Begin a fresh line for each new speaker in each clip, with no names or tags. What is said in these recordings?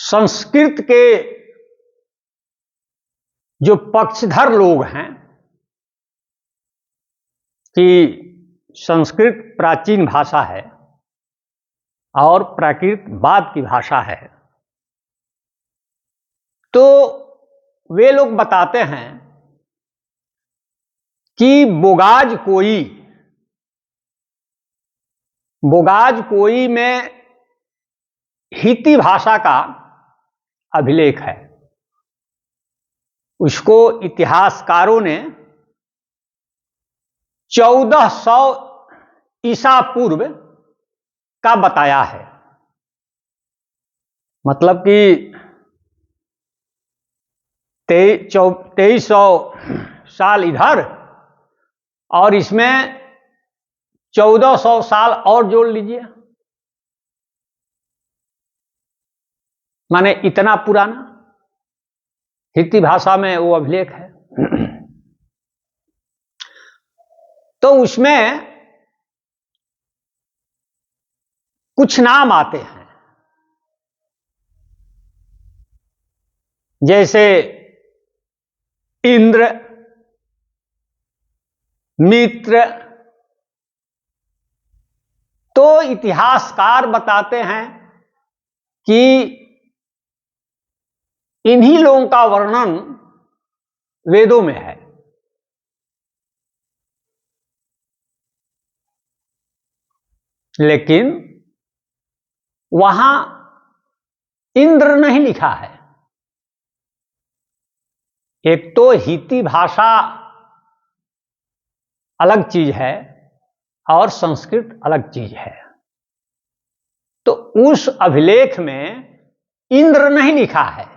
संस्कृत के जो पक्षधर लोग हैं कि संस्कृत प्राचीन भाषा है और प्राकृतवाद की भाषा है, तो वे लोग बताते हैं कि बोगाज कोई में हिती भाषा का अभिलेख है। उसको इतिहासकारों ने 1400 ईसा पूर्व का बताया है। मतलब कि 2300 साल इधर और इसमें 1400 साल और जोड़ लीजिए, माने इतना पुराना हित्ती भाषा में वो अभिलेख है। तो उसमें कुछ नाम आते हैं, जैसे इंद्र, मित्र। तो इतिहासकार बताते हैं कि इन्हीं लोगों का वर्णन वेदों में है। लेकिन वहां इंद्र नहीं लिखा है। एक तो हित्ती भाषा अलग चीज है और संस्कृत अलग चीज है। तो उस अभिलेख में इंद्र नहीं लिखा है,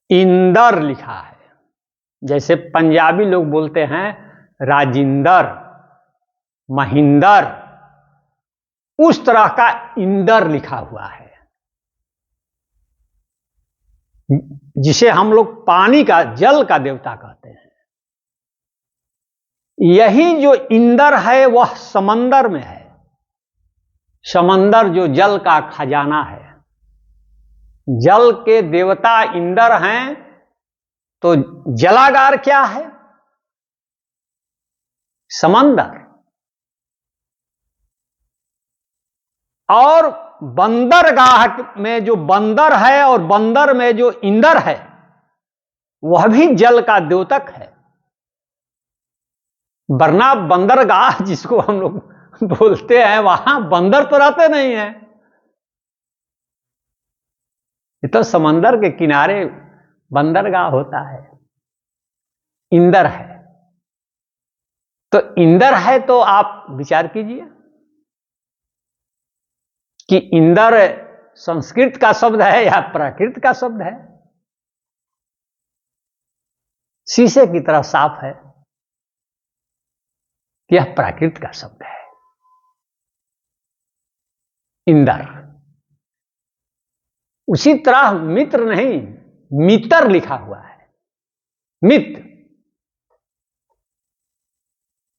इंदर लिखा है। जैसे पंजाबी लोग बोलते हैं राजिंदर, महिंदर, उस तरह का इंदर लिखा हुआ है, जिसे हम लोग पानी का, जल का देवता कहते हैं। यही जो इंदर है वह समंदर में है। समंदर जो जल का खजाना है, जल के देवता इंदर हैं। तो जलागार क्या है? समंदर। और बंदरगाह में जो बंदर है और बंदर में जो इंदर है वह भी जल का द्योतक है। वरना बंदरगाह जिसको हम लोग बोलते हैं, वहां बंदर तो रहते नहीं है। ये तो समंदर के किनारे बंदरगाह होता है। इंदर है तो इंदर है, तो आप विचार कीजिए कि इंदर संस्कृत का शब्द है या प्राकृत का शब्द है। शीशे की तरह साफ है कि यह प्राकृत का शब्द है, इंदर। उसी तरह मित्र नहीं, मित्र लिखा हुआ है। मित्र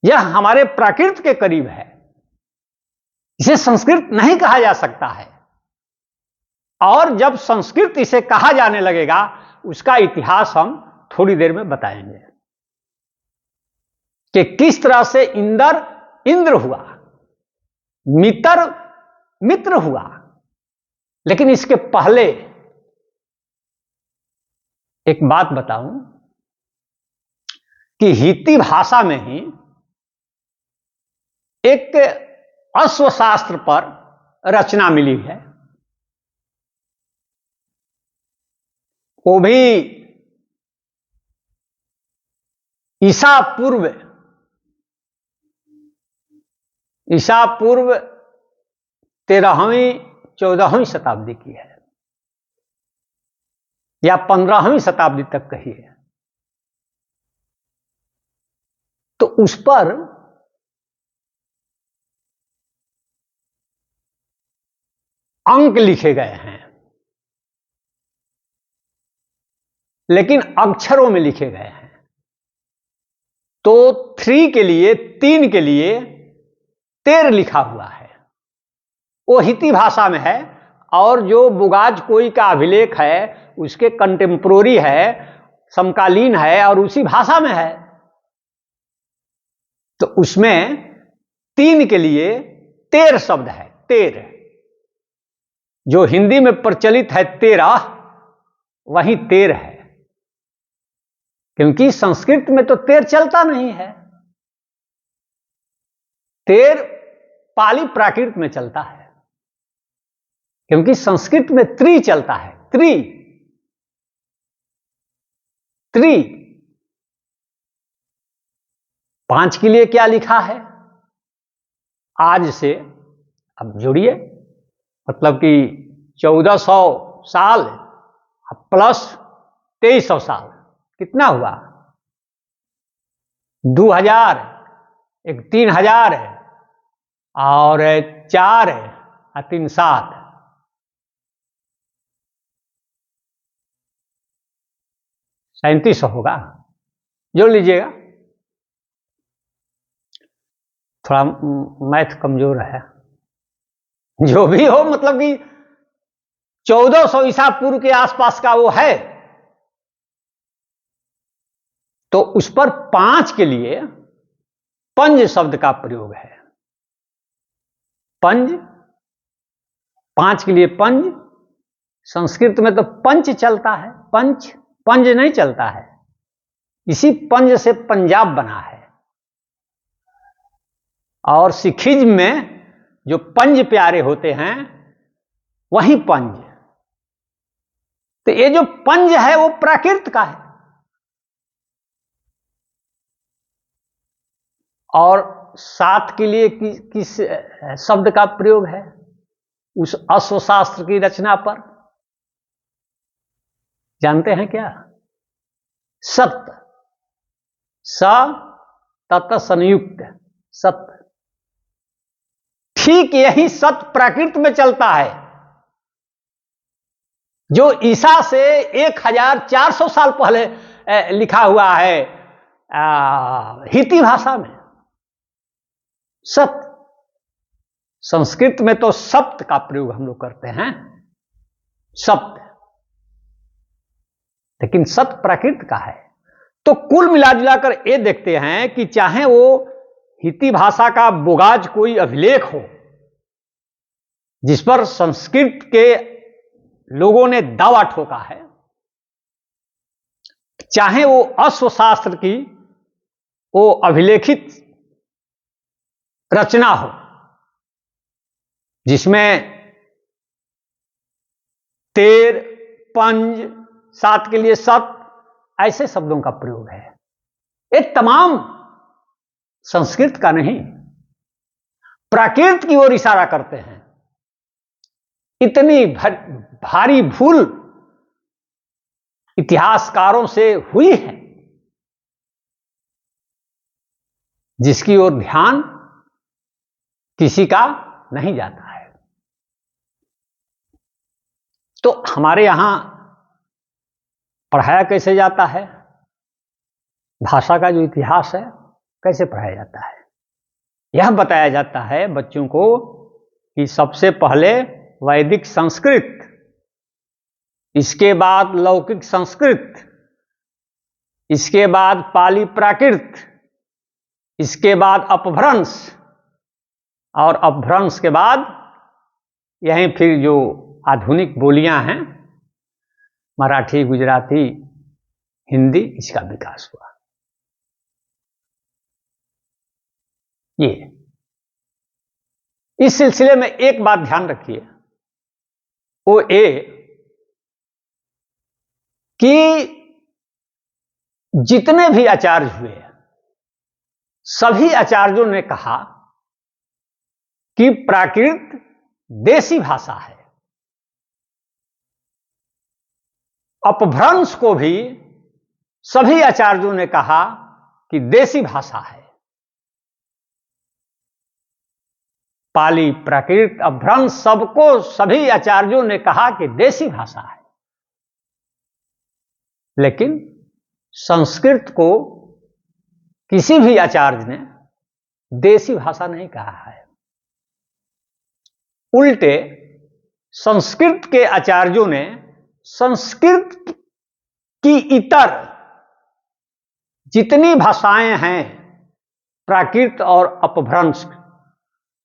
यह हमारे प्राकृत के करीब है। इसे संस्कृत नहीं कहा जा सकता है। और जब संस्कृत इसे कहा जाने लगेगा, उसका इतिहास हम थोड़ी देर में बताएंगे कि किस तरह से इंदर इंद्र हुआ, मित्र मित्र हुआ। लेकिन इसके पहले एक बात बताऊं कि हित्ती भाषा में ही एक अश्वशास्त्र पर रचना मिली है। वो भी ईसा पूर्व 13वीं 14वीं शताब्दी की है, या 15वीं शताब्दी तक कही है। तो उस पर अंक लिखे गए हैं, लेकिन अक्षरों में लिखे गए हैं। तो 3 के लिए 13 लिखा हुआ है। वो हिती भाषा में है, और जो बुगाज कोई का अभिलेख है उसके कंटेम्प्रोरी है, समकालीन है और उसी भाषा में है। तो उसमें 3 के लिए 13 शब्द है। 13 जो हिंदी में प्रचलित है 13, वही 13 है, क्योंकि संस्कृत में तो 13 चलता नहीं है। 13 पाली प्राकृत में चलता है, क्योंकि संस्कृत में त्रि चलता है। त्रि 5 के लिए क्या लिखा है? आज से अब जोड़िए, मतलब कि 1400 साल प्लस 2300 साल, कितना हुआ? 2000, एक 3000 है, और 4 है, और 3 7, 3700 होगा। जोड़ लीजिएगा, थोड़ा मैथ कमजोर है। जो भी हो, मतलब कि 1400 ईसा पूर्व के आसपास का वो है। तो उस पर 5 के लिए पंज शब्द का प्रयोग है। पंज, 5 के लिए पंज। संस्कृत में तो पंच चलता है, पंज नहीं चलता है। इसी पंज से पंजाब बना है, और सिखिज्म में जो पंज प्यारे होते हैं वही पंज। तो ये जो पंज है वो प्राकृत का है, और 7 के लिए किस शब्द का प्रयोग है? उस अश्वशास्त्र की रचना पर जानते हैं क्या? सत्य, स तत संयुक्त सत्य। ठीक यही सत्य प्राकृत में चलता है, जो ईसा से 1400 साल पहले लिखा हुआ है हिती भाषा में। सत्य, संस्कृत में तो सप्त का प्रयोग हम लोग करते हैं, सप्त, लेकिन सत्य प्राकृत का है। तो कुल मिलाजुलाकर ये देखते हैं कि चाहे वो हिती भाषा का बुगाज कोई अभिलेख हो जिस पर संस्कृत के लोगों ने दावा ठोका है, चाहे वो अश्वशास्त्र की वो अभिलेखित रचना हो जिसमें 13, पंज, 7 के लिए सत, ऐसे शब्दों का प्रयोग है। ये तमाम संस्कृत का नहीं, प्राकृत की ओर इशारा करते हैं। इतनी भारी भूल इतिहासकारों से हुई है जिसकी ओर ध्यान किसी का नहीं जाता है। तो हमारे यहां पढ़ाया कैसे जाता है? भाषा का जो इतिहास है कैसे पढ़ाया जाता है? यह बताया जाता है बच्चों को कि सबसे पहले वैदिक संस्कृत, इसके बाद लौकिक संस्कृत, इसके बाद पाली प्राकृत, इसके बाद अपभ्रंश, और अपभ्रंश के बाद यहीं फिर जो आधुनिक बोलियां हैं मराठी, गुजराती, हिंदी, इसका विकास हुआ। ये इस सिलसिले में एक बात ध्यान रखिए, वो ये कि जितने भी आचार्य हुए सभी आचार्यों ने कहा कि प्राकृत देसी भाषा है। अपभ्रंश को भी सभी आचार्यों ने कहा कि देसी भाषा है। पाली, प्राकृत, अपभ्रंश सबको सभी आचार्यों ने कहा कि देसी भाषा है। लेकिन संस्कृत को किसी भी आचार्य ने देसी भाषा नहीं कहा है। उल्टे संस्कृत के आचार्यों ने संस्कृत की इतर जितनी भाषाएं हैं, प्राकृत और अपभ्रंश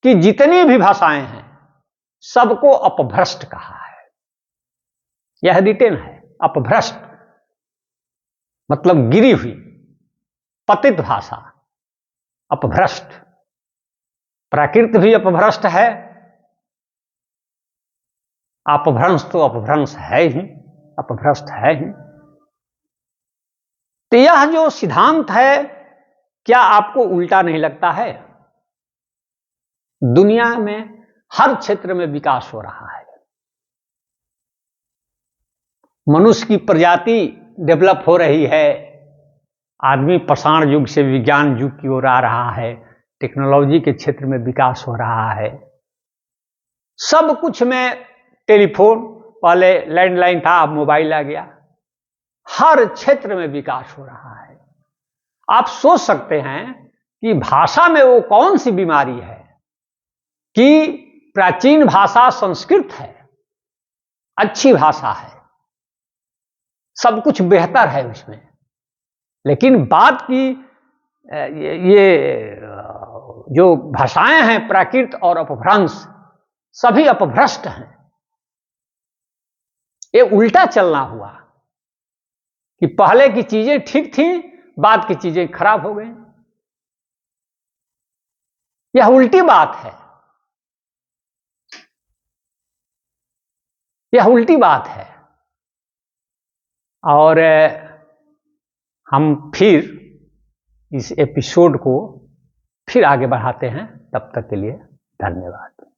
की जितनी भी भाषाएं हैं, सबको अपभ्रष्ट कहा है। यह रिटेन है। अपभ्रष्ट मतलब गिरी हुई, पतित भाषा, अपभ्रष्ट। प्राकृत भी अपभ्रष्ट है, अपभ्रंश तो अपभ्रंश है ही, अपभ्रष्ट है ही। तो यह जो सिद्धांत है, क्या आपको उल्टा नहीं लगता है? दुनिया में हर क्षेत्र में विकास हो रहा है। मनुष्य की प्रजाति डेवलप हो रही है। आदमी पाषाण युग से विज्ञान युग की ओर आ रहा है। टेक्नोलॉजी के क्षेत्र में विकास हो रहा है। सब कुछ में टेलीफोन, पहले लैंडलाइन था, अब मोबाइल आ गया। हर क्षेत्र में विकास हो रहा है। आप सोच सकते हैं कि भाषा में वो कौन सी बीमारी है कि प्राचीन भाषा संस्कृत है, अच्छी भाषा है, सब कुछ बेहतर है उसमें, लेकिन बात की ये जो भाषाएं हैं प्राकृत और अपभ्रंश, सभी अपभ्रष्ट हैं। ये उल्टा चलना हुआ कि पहले की चीजें ठीक थी, बाद की चीजें खराब हो गई। यह उल्टी बात है, यह उल्टी बात है। और हम फिर इस एपिसोड को फिर आगे बढ़ाते हैं। तब तक के लिए धन्यवाद।